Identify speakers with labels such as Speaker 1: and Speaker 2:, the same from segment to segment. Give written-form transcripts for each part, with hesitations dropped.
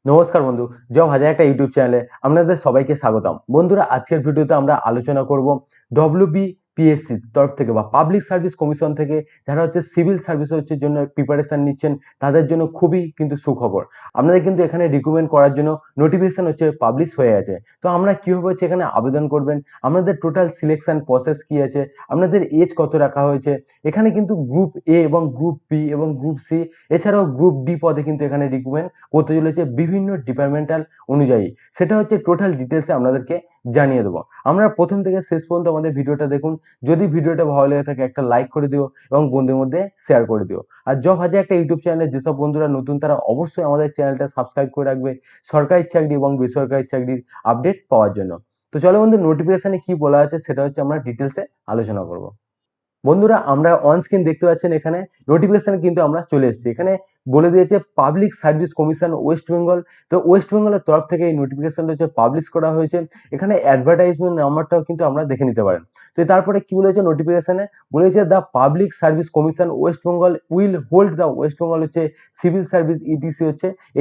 Speaker 1: নমস্কার বন্ধু, জব হাজার একটা ইউটিউব চ্যানেলে আপনাদের সবাইকে স্বাগতম। বন্ধুরা, আজকের ভিডিওতে আমরা আলোচনা করব WBPSC তরফ থেকে বা পাবলিক সার্ভিস কমিশন থেকে যারা সিভিল সার্ভিস জন্য প্রিপারেশন নিচ্ছেন তাদের জন্য খুবই কিন্তু সুখবর। আপনাদের কিন্তু এখানে রিক্রুটমেন্ট করার জন্য নোটিফিকেশন পাবলিশ হয়ে আছে। তো আমরা কিভাবে এখানে আবেদন করবেন, আপনাদের টোটাল সিলেকশন প্রসেস কি আছে, আপনাদের এজ কত রাখা হয়েছে, এখানে কিন্তু গ্রুপ এ এবং গ্রুপ বি এবং গ্রুপ সি এছাড়াও গ্রুপ ডি পদে কিন্তু এখানে রিক্রুটমেন্ট করতে চলেছে বিভিন্ন ডিপার্টমেন্টাল অনুযায়ী। সেটা টোটাল ডিটেলসে আপনাদেরকে জানিয়ে দেবো। আমরা প্রথম থেকে শেষ পর্যন্ত আমাদের ভিডিওটা দেখুন। যদি ভিডিওটা ভালো লেগে থাকে একটা লাইক করে দিও এবং বন্ধুদের মধ্যে শেয়ার করে দিও। আর জব হাজার একটা ইউটিউব চ্যানেলে যেসব বন্ধুরা নতুন তারা অবশ্যই আমাদের চ্যানেলটা সাবস্ক্রাইব করে রাখবে সরকারি চাকরি এবং বেসরকারি চাকরির আপডেট পাওয়ার জন্য। তো চলো বন্ধু, নোটিফিকেশনে কি বলা আছে সেটা আমরা ডিটেলসে আলোচনা করব। বন্ধুরা, আমরা অন স্ক্রিন দেখতে পাচ্ছেন এখানে নোটিফিকেশন কিন্তু আমরা চলে এসেছি। এখানে বলে দিয়েছে public service commission West Bengal. তো ওয়েস্ট বেঙ্গলের তরফ থেকে এই নোটিফিকেশনটা পাবলিশ করা হয়েছে। এখানে অ্যাডভার্টাইজমেন্ট নাম্বারটাও কিন্তু আমরা দেখে নিতে পারেন। তো তারপরে কি বলেছে নোটিফিকেশনে, বলেছে the public service commission West Bengal will hold the West Bengal civil service etc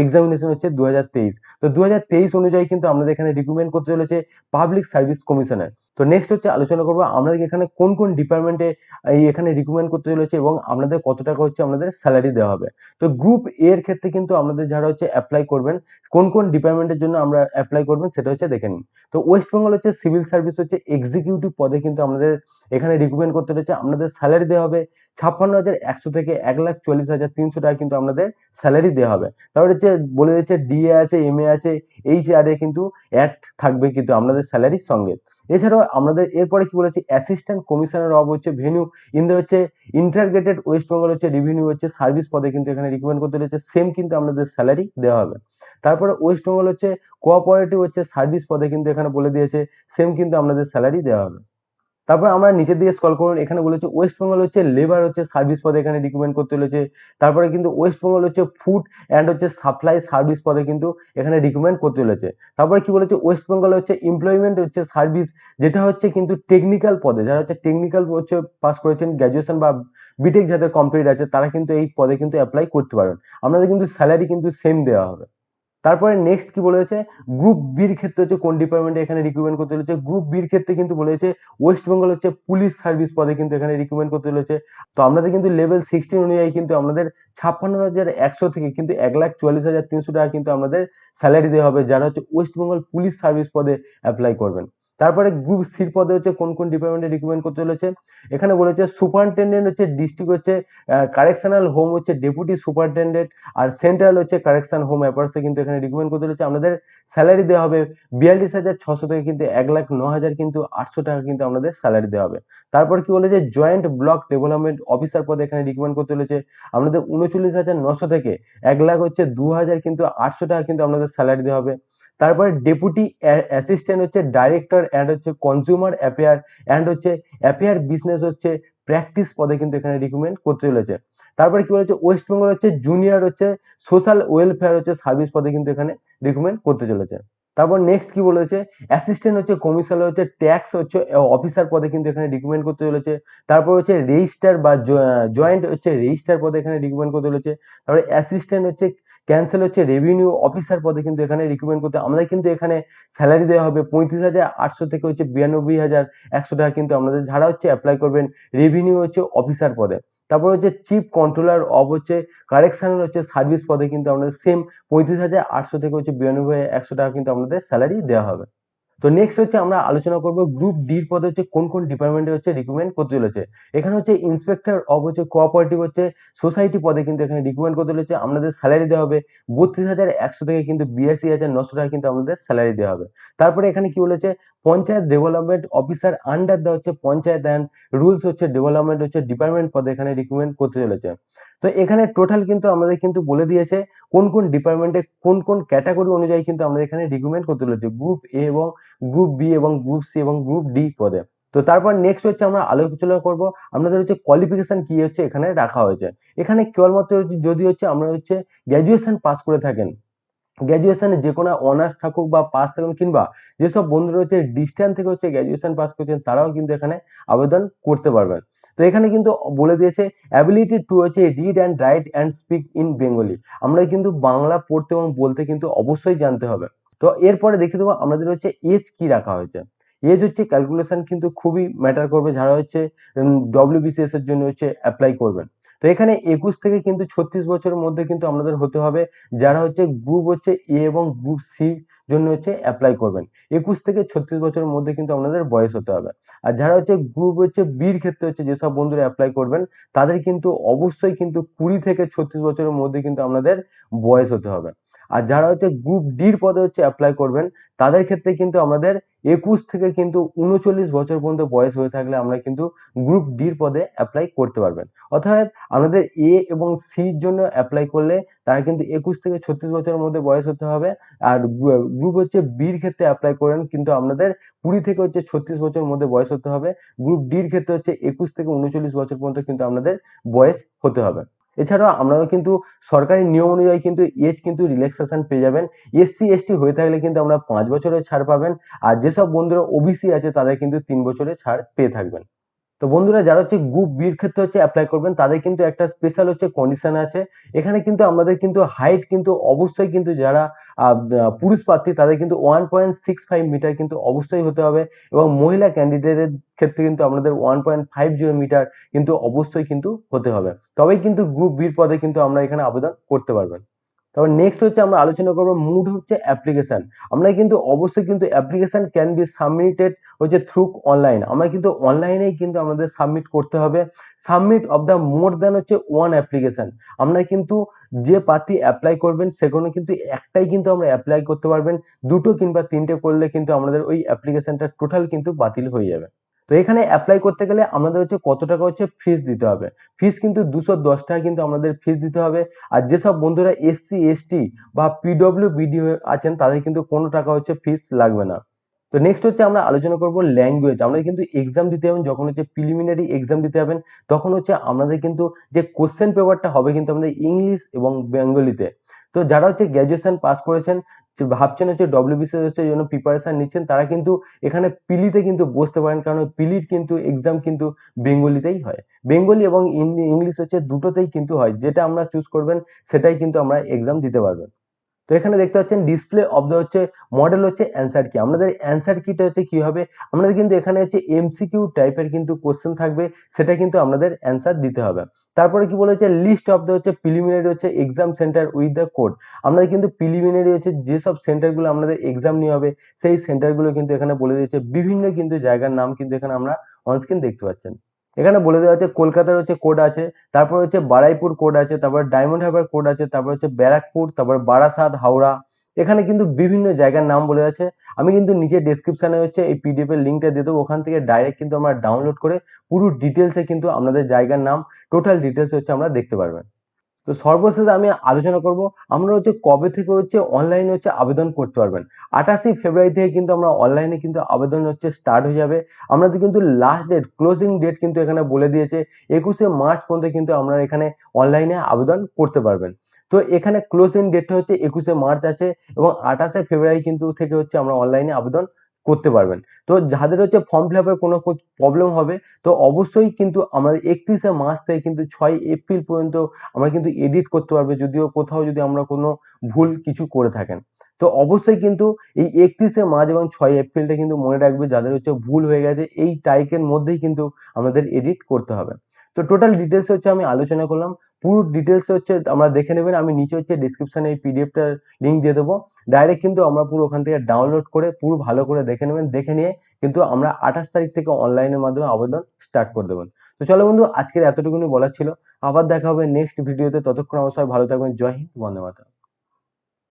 Speaker 1: examination 2023। তো 2023 অনুযায়ী কিন্তু আমাদের এখানে রিক্রুটমেন্ট করতে চলেছে পাবলিক সার্ভিস কমিশনের। তো নেক্সট আলোচনা করবো আমাদের এখানে কোন কোন ডিপার্টমেন্টে এখানে রিক্রুটমেন্ট করতে চলেছে এবং আপনাদের কত টাকা আপনাদের স্যালারি দেওয়া হবে। তো গ্রুপ এ এর ক্ষেত্রে কিন্তু আপনাদের যারা অ্যাপ্লাই করবেন, কোন কোন ডিপার্টমেন্টের জন্য আমরা অ্যাপ্লাই করবেন সেটা দেখে নিন। তো West Bengal civil service executive পদে কিন্তু আমাদের এখানে রিক্রুটমেন্ট করতে চলেছে। আপনাদের স্যালারি দেওয়া হবে 56,100 থেকে 1,40,300 টাকা কিন্তু আপনাদের স্যালারি দেওয়া হবে। তারপরে বলে দিচ্ছে ডিএ আছে, এমএ আছে, এইচআর এ কিন্তু অ্যাড থাকবে কিন্তু আপনাদের স্যালারির সঙ্গে। এছাড়াও আমাদের এরপরে কি বলেছে, assistant commissioner of venue in the integrated West Bengal revenue service পদে কিন্তু এখানে রিক্রুটমেন্ট করতে চলেছে। সেম কিন্তু আপনাদের স্যালারি দেওয়া হবে। তারপরে ওয়েস্ট বেঙ্গল কোঅপারেটিভ সার্ভিস পদে কিন্তু এখানে বলে দিয়েছে সেম কিন্তু আপনাদের স্যালারি দেওয়া হবে। তারপর আমরা নিচের দিকে স্ক্রল করুন, এখানে বলেছে ওয়েস্ট বেঙ্গল লেবার সার্ভিস পদে এখানে রিক্রুটমেন্ট করতে চলেছে। তারপরে কিন্তু West Bengal food and supply service পদে কিন্তু এখানে রিক্রুটমেন্ট করতে চলেছে। তারপরে কি বলেছে, ওয়েস্ট বেঙ্গল এমপ্লয়মেন্ট সার্ভিস, যেটা কিন্তু টেকনিক্যাল পদে যারা টেকনিক্যাল পাস করেছেন, গ্র্যাজুয়েশন বা বিটেক যাদের কমপ্লিট আছে তারা কিন্তু এই পদে কিন্তু অ্যাপ্লাই করতে পারেন। আপনাদের কিন্তু স্যালারি কিন্তু সেম দেওয়া হবে। তারপরে নেক্সট কি বলেছে, গ্রুপ বির ক্ষেত্রে কোন ডিপার্টমেন্টে এখানে রিক্রুটমেন্ট করতে চলেছে। গ্রুপ বির ক্ষেত্রে কিন্তু বলেছে ওয়েস্ট বেঙ্গল পুলিশ সার্ভিস পদে কিন্তু এখানে রিক্রুটমেন্ট করতে চলেছে। তো আমাদের কিন্তু লেভেল 16 অনুযায়ী কিন্তু আমাদের 56,100 থেকে কিন্তু 1,44,300 টাকা কিন্তু আমাদের স্যালারি দেওয়া হবে যারা ওয়েস্ট বেঙ্গল পুলিশ সার্ভিস পদে অ্যাপ্লাই করবেন। তারপরে গ্রুপ সির পদে কোন কোন ডিপার্টমেন্টে রিক্রুটমেন্ট করতে চলেছে। এখানে বলেছে superintendent district correctional home deputy superintendent, আর সেন্ট্রাল কারেকশন হোম অ্যাপার্সে কিন্তু এখানে রিক্রুটমেন্ট করতে চলেছে। আমাদের স্যালারি দেওয়া হবে 42,600 থেকে কিন্তু 1,09,000 কিন্তু 800 টাকা কিন্তু আমাদের স্যালারি দেওয়া হবে। তারপর কি বলেছে, জয়েন্ট ব্লক ডেভেলপমেন্ট অফিসার পদে এখানে রিক্রুটমেন্ট করতে চলেছে। আমাদের 39,900 থেকে 1,02,000 কিন্তু 800 টাকা কিন্তু আমাদের স্যালারি দেওয়া হবে। তারপরে deputy assistant director and consumer affair and affair business practice পদে কিন্তু এখানে রিক্রুটমেন্ট করতে চলেছে। তারপরে কি বলেছে, West Bengal junior social welfare service পদে কিন্তু এখানে রিক্রুটমেন্ট করতে চলেছে। তারপর নেক্সট কি বলেছে, অ্যাসিস্ট্যান্ট কমিশনার ট্যাক্স অফিসার পদে কিন্তু এখানে রিক্রুটমেন্ট করতে চলেছে। তারপর রেজিস্টার বা জয়েন্ট রেজিস্টার পদে এখানে রিক্রুটমেন্ট করতে চলেছে। তারপরে অ্যাসিস্ট্যান্ট ক্যান্সেল রেভিনিউ অফিসার পদে কিন্তু এখানে রিক্রুটমেন্ট করতে আমাদের কিন্তু এখানে স্যালারি দেওয়া হবে 35,800 থেকে 92,100 টাকা কিন্তু আমাদের যারা অ্যাপ্লাই করবেন রেভিনিউ অফিসার পদে। তারপর chief controller of correctional service পদে কিন্তু আমাদের সেম 35,800 থেকে 92,100 টাকা কিন্তু আমাদের স্যালারি দেওয়া হবে। তো নেক্সট আমরা আলোচনা করব গ্রুপ ডির পদে কোন কোন ডিপার্টমেন্টে রিক্রুটমেন্ট করতে চলেছে। এখানে ইন্সপেক্টর অফ কোঅপারেটিভ সোসাইটি পদে কিন্তু এখানে রিক্রুটমেন্ট করতে চলেছে। আমাদের স্যালারি দেওয়া হবে 32,100 থেকে কিন্তু 82,900 টাকা কিন্তু আমাদের স্যালারি দেওয়া হবে। তারপরে এখানে কি বলেছে, panchayat development officer under the panchayat and rules development department পদে এখানে রিক্রুটমেন্ট করতে চলেছে। তো এখানে টোটাল কিন্তু আমাদের কিন্তু বলে দিয়েছে কোন কোন ডিপার্টমেন্টে কোন কোন ক্যাটাগরি অনুযায়ী কিন্তু আমাদের এখানে রিক্রুটমেন্ট করতে চলেছে গ্রুপ এ এবং গ্রুপ বি এবং গ্রুপ সি এবং গ্রুপ ডি পদে। তো তারপর নেক্সট আমরা আলোচনা করব আপনাদের কোয়ালিফিকেশন কি এখানে রাখা হয়েছে। এখানে কেবলমাত্র যদি আমরা গ্র্যাজুয়েশন পাস করে থাকেন, গ্র্যাজুয়েশনে যে কোনো অনার্স থাকুক বা পাস থাকুন, কিংবা যেসব বন্ধুরা ডিস্টেন্স থেকে গ্র্যাজুয়েশন পাস করছেন তারাও কিন্তু এখানে আবেদন করতে পারবেন। তো এখানে কিন্তু বলে দিয়েছে অ্যাবিলিটি টু হচ্ছে read and right and speak in Bengali. আমরা কিন্তু বাংলা পড়তে এবং বলতে কিন্তু অবশ্যই জানতে হবে। তো এরপরে দেখে দেবো আমাদের হচ্ছে এজ কি রাখা হয়েছে। এজ হচ্ছে ক্যালকুলেশন কিন্তু খুবই ম্যাটার করবে, যারা হচ্ছে WBCS এর জন্য হচ্ছে অ্যাপ্লাই করবেন। তো এখানে 21 থেকে কিন্তু 36 বছরের মধ্যে কিন্তু আমাদের হতে হবে, যারা হচ্ছে গ্রুপ হচ্ছে এ এবং গ্রুপ সি জন্য হচ্ছে অ্যাপ্লাই করবেন। 21 থেকে 36 বছরের মধ্যে কিন্তু আপনাদের বয়স হতে হবে। আর যারা হচ্ছে গ্রুপ হচ্ছে বির ক্ষেত্রে হচ্ছে যেসব বন্ধুরা অ্যাপ্লাই করবেন, তাদের কিন্তু অবশ্যই কিন্তু 20 থেকে 36 বছরের মধ্যে কিন্তু আপনাদের বয়স হতে হবে। আর যারা হচ্ছে গ্রুপ ডির পদে হচ্ছে অ্যাপ্লাই করবেন, তাদের ক্ষেত্রে কিন্তু আমাদের 21 থেকে কিন্তু 39 বছর পর্যন্ত বয়স হয়ে থাকলে আমরা কিন্তু গ্রুপ ডির পদে অ্যাপ্লাই করতে পারবেন। অতএব আমাদের এ এবং সির জন্য অ্যাপ্লাই করলে তারা কিন্তু 21 থেকে 36 বছরের মধ্যে বয়স হতে হবে। আর গ্রুপ হচ্ছে বির ক্ষেত্রে অ্যাপ্লাই করেন কিন্তু আপনাদের 20 থেকে হচ্ছে 36 বছরের মধ্যে বয়স হতে হবে। গ্রুপ ডির ক্ষেত্রে হচ্ছে 21 থেকে 39 বছর পর্যন্ত কিন্তু আপনাদের বয়স হতে হবে। এছাড়াও আপনারা কিন্তু সরকারি নিয়ম অনুযায়ী কিন্তু এজ কিন্তু রিল্যাক্সেশন পেয়ে যাবেন। এসসি এসটি হয়ে থাকলে কিন্তু আমরা 5 বছরের ছাড় পাবেন। আর যেসব বন্ধুরা ওবিসি আছে তাদের কিন্তু 3 বছরের ছাড় পেয়ে থাকবেন। তো বন্ধুরা যারা হচ্ছে গ্রুপ বির ক্ষেত্রে হচ্ছে অ্যাপ্লাই করবেন, তাদের কিন্তু একটা স্পেশাল হচ্ছে কন্ডিশন আছে। এখানে কিন্তু আমাদের কিন্তু হাইট কিন্তু অবশ্যই কিন্তু যারা পুরুষ প্রার্থী তাদের কিন্তু 1.65 মিটার কিন্তু অবশ্যই হতে হবে, এবং মহিলা ক্যান্ডিডেটের ক্ষেত্রে কিন্তু আমাদের 1.50 মিটার কিন্তু অবশ্যই কিন্তু হতে হবে। তবেই কিন্তু গ্রুপ বির পদে কিন্তু আমরা এখানে আবেদন করতে পারবেন। তারপর নেক্সট হচ্ছে আমরা আলোচনা করবো মুড হচ্ছে অ্যাপ্লিকেশন। আমরা কিন্তু অবশ্যই কিন্তু অ্যাপ্লিকেশন ক্যান বি সাবমিটেড হচ্ছে থ্রু অনলাইন। আমরা কিন্তু অনলাইনেই কিন্তু আমাদের সাবমিট করতে হবে। Submit of the more than হচ্ছে ওয়ান অ্যাপ্লিকেশন। আমরা কিন্তু যে প্রার্থী অ্যাপ্লাই করবেন সেখানে কিন্তু একটাই কিন্তু আমরা অ্যাপ্লাই করতে পারবেন। দুটো কিংবা তিনটে করলে কিন্তু আমাদের ওই অ্যাপ্লিকেশনটা টোটাল কিন্তু বাতিল হয়ে যাবে। তো এখানে অ্যাপ্লাই করতে গেলে আমাদের হচ্ছে কত টাকা হচ্ছে ফিস দিতে হবে। ফিস কিন্তু 210 টাকা কিন্তু আমাদের ফিস দিতে হবে। আর যেসব বন্ধুরা এসসি এসটি বা পিডব্লিউবিডি আছেন তাদের কিন্তু কোনো টাকা হচ্ছে ফিস লাগবে না। তো নেক্সট হচ্ছে আমরা আলোচনা করব ল্যাঙ্গুয়েজ। আমরা কিন্তু এক্সাম দিতে যাবেন, যখন হচ্ছে প্রিলিমিনারি এক্সাম দিতে যাবেন তখন হচ্ছে আমাদের কিন্তু যে কোশ্চেন পেপারটা হবে কিন্তু আমাদের ইংলিশ এবং বেঙ্গলিতে। তো যারা হচ্ছে গ্র্যাজুয়েশন পাস করেছেন, যে ভাবছেন হচ্ছে ডব্লিউবিসিএস হচ্ছে জন্য প্রিপারেশন নিচ্ছেন, তারা কিন্তু এখানে পিলিতে কিন্তু বসতে পারেন, কারণ পিলির কিন্তু এক্সাম কিন্তু বেঙ্গলিতেই হয়। বেঙ্গলি এবং ইংলিশ হচ্ছে দুটোতেই কিন্তু হয়, যেটা আমরা চুজ করবেন সেটাই কিন্তু আমরা এক্সাম দিতে পারবেন। তো এখানে দেখতে পাচ্ছেন ডিসপ্লে অফ দ্য হচ্ছে মডেল হচ্ছে অ্যান্সার কি। আমাদের অ্যান্সার কিটা হচ্ছে কি হবে, আমাদের কিন্তু এখানে হচ্ছে এমসিকিউ টাইপের কিন্তু কোশ্চেন থাকবে, সেটা কিন্তু আমাদের অ্যান্সার দিতে হবে। তারপরে কি বলেছে, লিস্ট অফ দ্য হচ্ছে প্রিলিমিনারি হচ্ছে exam centre with the code. আমাদের কিন্তু প্রিলিমিনারি হচ্ছে যেসব সেন্টারগুলো আমাদের এক্সাম নিয়ে হবে সেই সেন্টারগুলো কিন্তু এখানে বলে দিয়েছে। বিভিন্ন কিন্তু জায়গার নাম কিন্তু এখানে আমরা অনস্ক্রিন দেখতে পাচ্ছেন। এখানে বলে দেওয়া হচ্ছে কলকাতার হচ্ছে কোড আছে, তারপর হচ্ছে বারাইপুর কোড আছে, তারপর ডায়মন্ড হারবার কোড আছে, তারপর হচ্ছে ব্যারাকপুর, তারপর বারাসাত, হাওড়া। এখানে কিন্তু বিভিন্ন জায়গার নাম বলে আছে। আমি কিন্তু নিচে ডেসক্রিপশনে হচ্ছে এই পিডিএফ এর লিঙ্কটা দিয়ে দেবো, ওখান থেকে ডাইরেক্ট কিন্তু আমরা ডাউনলোড করে পুরো ডিটেলসে কিন্তু আপনাদের জায়গার নাম টোটাল ডিটেলস হচ্ছে আমরা দেখতে পারবেন। তো সর্বশেষে আমি আলোচনা করব আমরা হচ্ছে কবে থেকে হচ্ছে অনলাইনে হচ্ছে আবেদন করতে পারবেন। 28 ফেব্রুয়ারি থেকে কিন্তু আমরা অনলাইনে কিন্তু আবেদন হচ্ছে স্টার্ট হয়ে যাবে। আমাদের কিন্তু লাস্ট ডেট ক্লোজিং ডেট কিন্তু এখানে বলে দিয়েছে 21শে মার্চ পর্যন্ত কিন্তু আমরা এখানে অনলাইনে আবেদন করতে পারবেন। তো এখানে ক্লোজিং ডেটটা হচ্ছে 21শে মার্চ আছে, এবং 28শে ফেব্রুয়ারি কিন্তু থেকে হচ্ছে আমরা অনলাইনে আবেদন করতে পারবেন। তো যাদের হচ্ছে ফর্ম ফিল আপের কোনো প্রবলেম হবে, তো অবশ্যই কিন্তু আমাদের 31শে মার্চ থেকে কিন্তু 6 এপ্রিল পর্যন্ত আমরা কিন্তু এডিট করতে পারবো, যদিও কোথাও যদি আমরা কোনো ভুল কিছু করে থাকেন। তো অবশ্যই কিন্তু এই 31শে মার্চ এবং 6 এপ্রিলটা কিন্তু মনে রাখবে, যাদের হচ্ছে ভুল হয়ে গেছে এই তারিখের মধ্যেই কিন্তু আমাদের এডিট করতে হবে। তো টোটাল ডিটেলস হচ্ছে আমি আলোচনা করলাম, পুরো ডিটেলস হচ্ছে আমরা দেখে নেবেন। আমি নিচে হচ্ছে ডিসক্রিপশনে এই পিডিএফটার লিঙ্ক দিয়ে দেবো, ডাইরেক্ট কিন্তু আমরা পুরো ওখান থেকে ডাউনলোড করে পুরো ভালো করে দেখে নেবেন। দেখে নিয়ে কিন্তু আমরা 28 তারিখ থেকে অনলাইনের মাধ্যমে আবেদন স্টার্ট করে দেবেন। তো চলো বন্ধু, আজকের এতটুকুনি বলার ছিল। আবার দেখা হবে নেক্সট ভিডিওতে। ততক্ষণ আমার সবাই ভালো থাকবেন। জয় হিন্দ, বন্দে মাতরম।